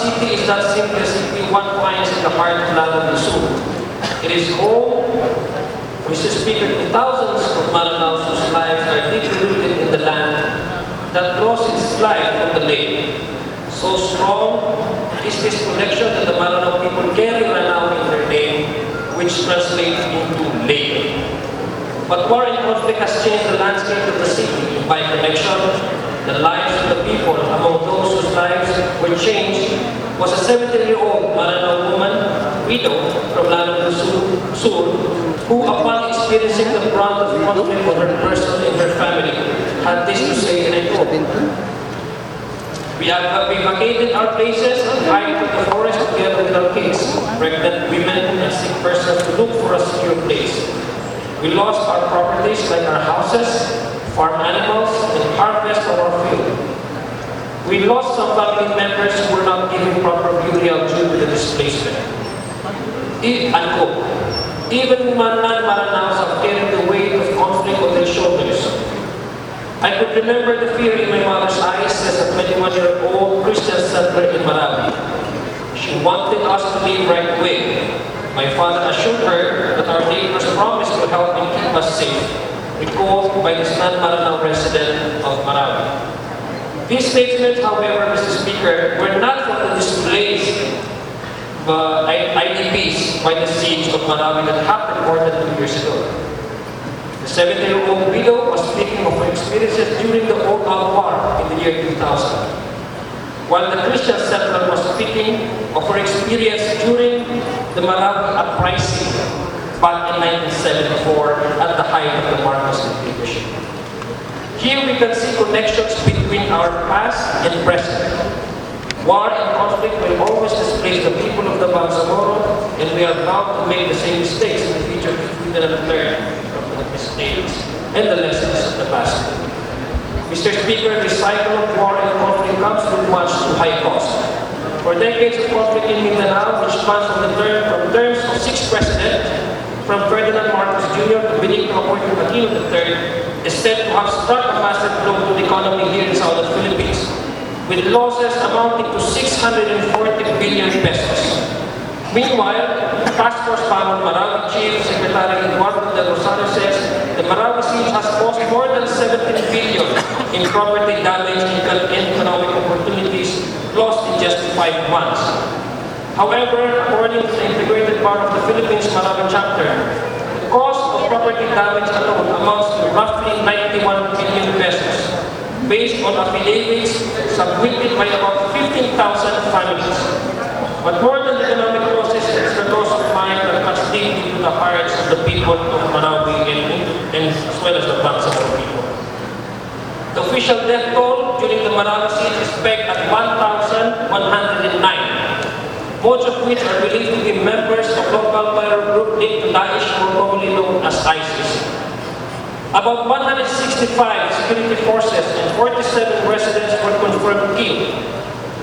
City is not simply a city one finds in the heart of Lalo del Sur. It is home, Mr. Speaker, to thousands of Maranaos whose lives are deeply rooted in the land that draws its life from the lake. So strong is this connection that the Maranao people carry Maranao in their name, which translates into lake. But war and conflict has changed the landscape of the city. By connection, the lives of the people, among those whose lives were changed, was a 70-year-old Maranao woman, widow from Lalo del Sur, who, upon experiencing the brunt of conflict for her person and her family, had this to say, and I quote, we vacated our places and hiked to the forest together with our kids, pregnant women and sick persons to look for a secure place. We lost our properties like our houses, farm animals, and harvest of our field. We lost some family members who were not given proper burial due to the displacement. Even non-Maranaos have carried the weight of conflict on their shoulders. I could remember the fear in my mother's eyes as a 21-year-old Christian settler in Marawi. She wanted us to leave right away. My father assured her that our neighbors promised to help and keep us safe, recalled by this non-Maranao resident of Marawi. These statements, however, Mr. Speaker, were not from the displaced IDPs by the siege of Marawi that happened more than 2 years ago. The 70-year-old widow was speaking of her experiences during the All-Out War in the year 2000. While the Christian settler was speaking of her experience during the Marawi uprising back in 1974 at the height of the Marcos dictatorship. Here we can see connections between our past and present. War and conflict will always displace the people of the Bangsamoro, and we are bound to make the same mistakes in the future if we do not learn from the mistakes and the lessons of the past. Mr. Speaker, the cycle of war and conflict comes with much too high cost. For decades of conflict in Mindanao, which spans from terms of 6 presidents, from Ferdinand Marcos Jr. to Benigno Aquino III, is said to have struck a massive blow to the economy here in southern Philippines, with losses amounting to 640 billion pesos. Meanwhile, Task Force Pamon Marawi Chief Secretary Eduardo de Rosario says the Marawi siege has cost more than 17 billion in property damage and economic opportunities lost in just 5 months. However, according to the Integrated Bar of the Philippines Marawi chapter, the cost of property damage alone amounts to roughly 91 billion pesos, based on affidavits submitted by about 15,000 families. But more than the economic losses, it's the loss of life that cuts deep into the hearts of the people of Marawi and as well as the Bangsamoro people. The official death toll during the Marawi siege is pegged at 1,109, most of which are believed to be members of local terror group linked to Daesh, more commonly known as ISIS. About 165 security forces and 47 residents were confirmed killed.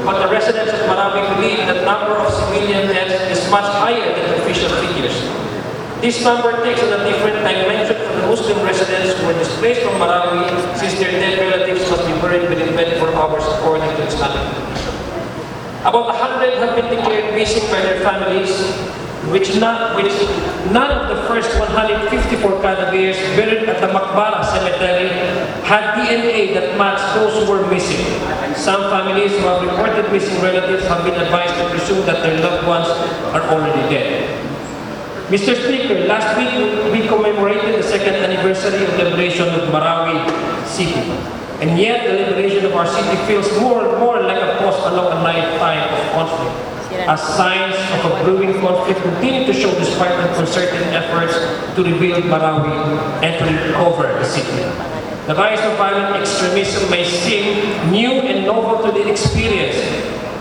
But the residents of Marawi believe that number of civilian deaths is much higher than the official figures. This number takes on a different dimension for the Muslim residents who were displaced from Marawi, since their dead relatives must be buried within 24 hours according to Islamic tradition. About 100 have been declared missing by their families, which none of the first 154 cadavers buried at the Makbara cemetery had DNA that matched those who were missing. Some families who have reported missing relatives have been advised to presume that their loved ones are already dead. Mr. Speaker, last week we commemorated the 2nd anniversary of the liberation of Marawi City. And yet the liberation of our city feels more and more like a pause along a lifetime of conflict, as signs of a brewing conflict continue to show despite concerted efforts to rebuild Marawi and to recover the city. The rise of violent extremism may seem new and novel to the experience,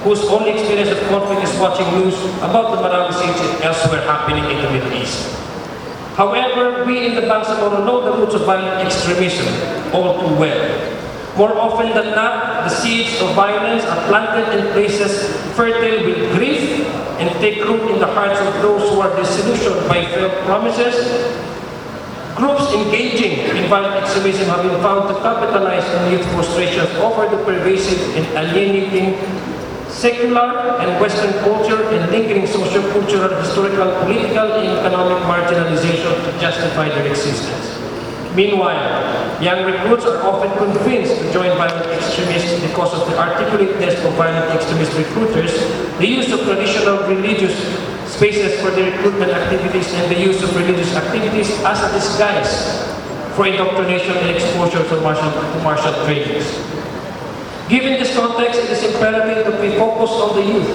whose only experience of conflict is watching news about the Marawi siege and elsewhere happening in the Middle East. However, we in the Bangsamoro know the roots of violent extremism all too well. More often than not, the seeds of violence are planted in places fertile with grief and take root in the hearts of those who are disillusioned by failed promises. Groups engaging in violent extremism have been found to capitalize on youth frustrations over the pervasive and alienating secular and Western culture and lingering socio-cultural, historical, political, and economic marginalization to justify their existence. Meanwhile, young recruits are often convinced to join violent extremists because of the articulateness of violent extremist recruiters, the use of traditional religious spaces for the recruitment activities, and the use of religious activities as a disguise for indoctrination and exposure to martial trainings. Given this context, it is imperative that we focus on the youth,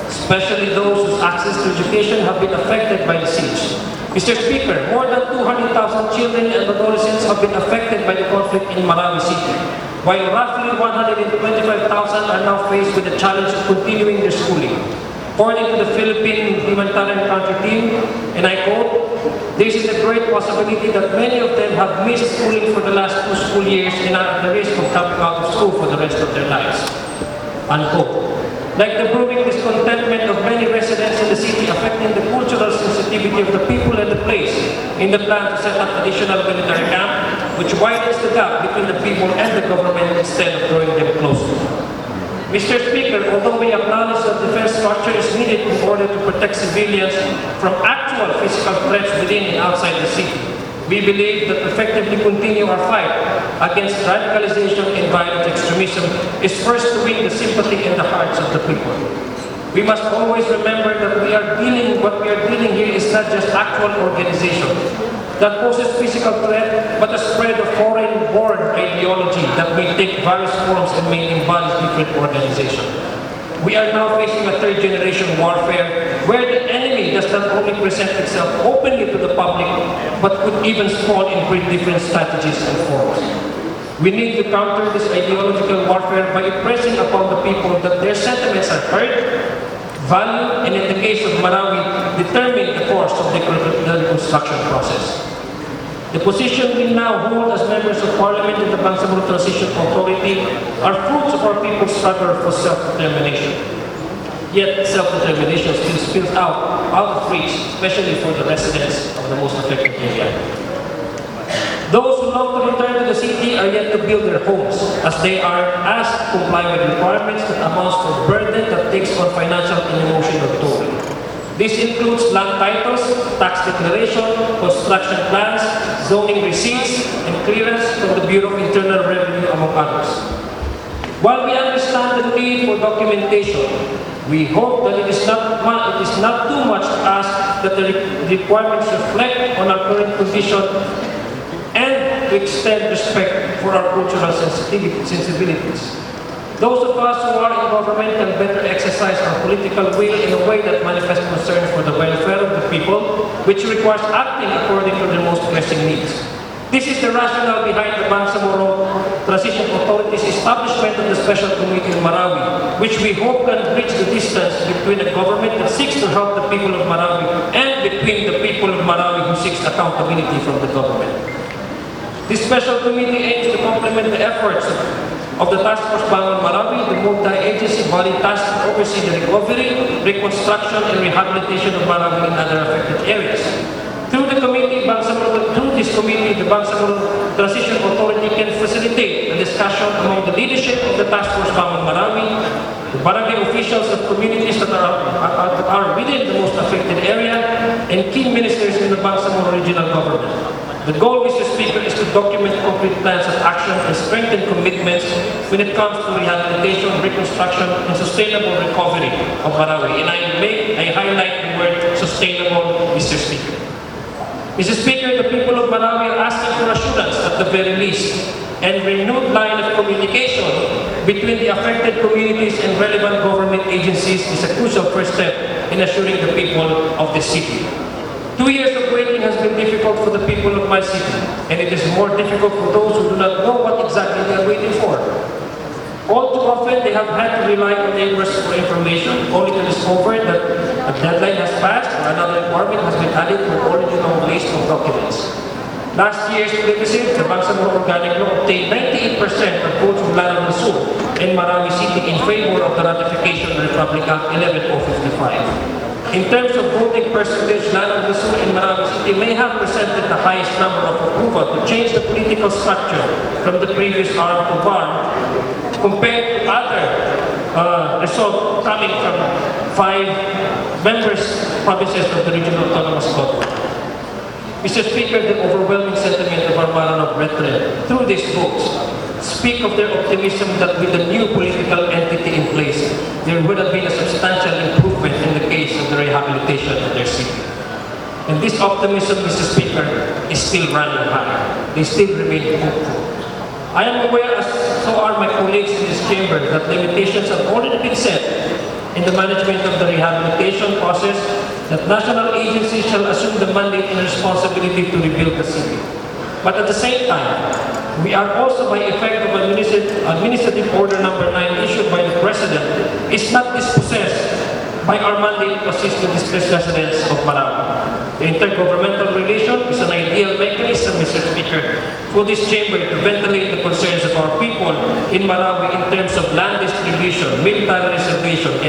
especially those whose access to education have been affected by the siege. Mr. Speaker, more than 200,000 children and adolescents have been affected by the conflict in Marawi City, while roughly 125,000 are now faced with the challenge of continuing their schooling. According to the Philippine Humanitarian Country Team, and I quote, "This is a great possibility that many of them have missed schooling for the last 2 school years and are at the risk of dropping out of school for the rest of their lives." Unquote. Like the brewing discontentment of many residents in the city affecting the cultural sensitivity of the people and the place in the plan to set up additional military camp, which widens the gap between the people and the government instead of drawing them closer. Mr. Speaker, although we acknowledge that defense structure is needed in order to protect civilians from actual physical threats within and outside the city, we believe that effectively continue our fight against radicalization and violent extremism is first to win the sympathy in the hearts of the people. We must always remember that what we are dealing here is not just actual organization that poses physical threat, but a spread of foreign-born ideology that may take various forms and may embody different organizations. We are now facing a third-generation warfare where the enemy does not only present itself openly to the public, but could even spawn in great different strategies and forms. We need to counter this ideological warfare by impressing upon the people that their sentiments are heard, valued, and in the case of Marawi, determine the course of the reconstruction process. The position we now hold as members of Parliament in the Bangsamoro Transition Authority are fruits of our people's struggle for self-determination. Yet self-determination still spills out of reach, especially for the residents of the most affected area. Those who long to return to the city are yet to build their homes, as they are asked to comply with requirements that amounts to a burden that takes on financial and emotional toll. This includes land titles, tax declaration, construction plans, zoning receipts, and clearance from the Bureau of Internal Revenue, among others. While we understand the need for documentation, we hope that it is not too much to ask that the requirements reflect on our current condition and to extend respect for our cultural sensibilities. Those of us who are in government can better exercise our political will in a way that manifests concern for the welfare of the people, which requires acting according to their most pressing needs. This is the rationale behind the Bangsamoro Transition Authority's establishment of the Special Committee in Marawi, which we hope can bridge the distance between a government that seeks to help the people of Marawi and between the people of Marawi who seeks accountability from the government. This Special Committee aims to complement the efforts of the Task Force BARMM Marawi, the multi-agency body tasked to oversee the recovery, reconstruction, and rehabilitation of Marawi and other affected areas. Through this committee, the Bangsamoro Transition Authority can facilitate the discussion among the leadership of the Task Force BARMM Marawi, the barangay officials of communities that are within the most affected area, and key ministers in the Bangsamoro regional government. The goal, Mr. Speaker, is to document concrete plans of action and strengthen commitments when it comes to rehabilitation, reconstruction, and sustainable recovery of Marawi. And I highlight the word sustainable, Mr. Speaker. Mr. Speaker, the people of Marawi are asking for assurance at the very least and renewed line of communication between the affected communities and relevant government agencies is a crucial first step in assuring the people of the city. 2 years of waiting has been difficult for the people of my city, and it is more difficult for those who do not know what exactly they are waiting for. All too often, they have had to rely on neighbors for information, only to discover that a deadline has passed or another requirement has been added to the original list of documents. Last year's plebiscite, the Bangsamoro Organic Law obtained 98% of votes from Lanao del Sur and Marawi City in favor of the ratification of the Republic Act 11055. In terms of voting percentage, Lanao del Sur and Marawi City may have presented the highest number of approval to change the political structure from the previous arm to BARMM, compared to other results coming from 5 provinces of the regional autonomous government. Mr. Speaker, the overwhelming sentiment of our Maranao brethren through these votes speak of their optimism that with the new political entity in place, there would have been a substantial improvement in the case of the rehabilitation of their city. And this optimism, Mr. Speaker, is still running high. They still remain hopeful. I am aware, as so are my colleagues in this chamber, that limitations have already been set in the management of the rehabilitation process, that national agencies shall assume the mandate and responsibility to rebuild the city. But at the same time, we are also, by effect of Administrative Order Number 9 issued by the President, is not dispossessed by our mandate to assist the displaced residents of Malawi. The intergovernmental relation is an ideal mechanism, Mr. Speaker, for this chamber to ventilate the concerns of our people in Malawi in terms of land distribution, military reservation,